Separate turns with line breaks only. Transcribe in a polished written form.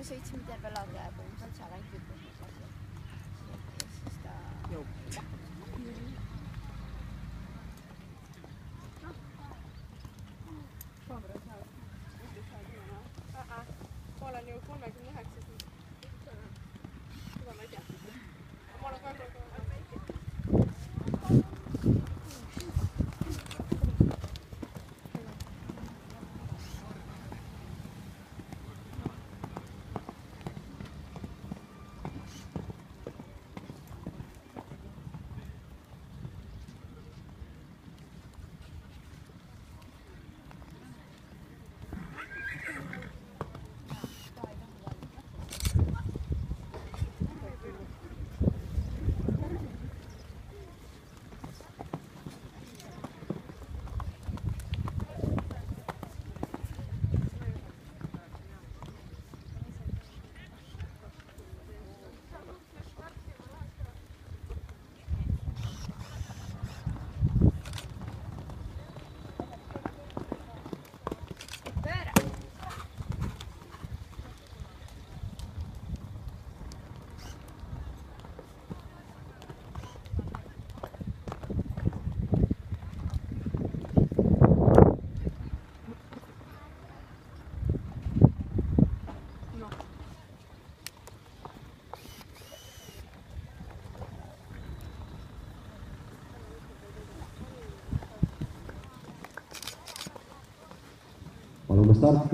me sõitsime terve laadre ja põhimõtteliselt seal ainult kütus lasi. Ja siis ta...
Ma olen ju 39. Seda ma ei tea. Ma olen väga
Palume starti.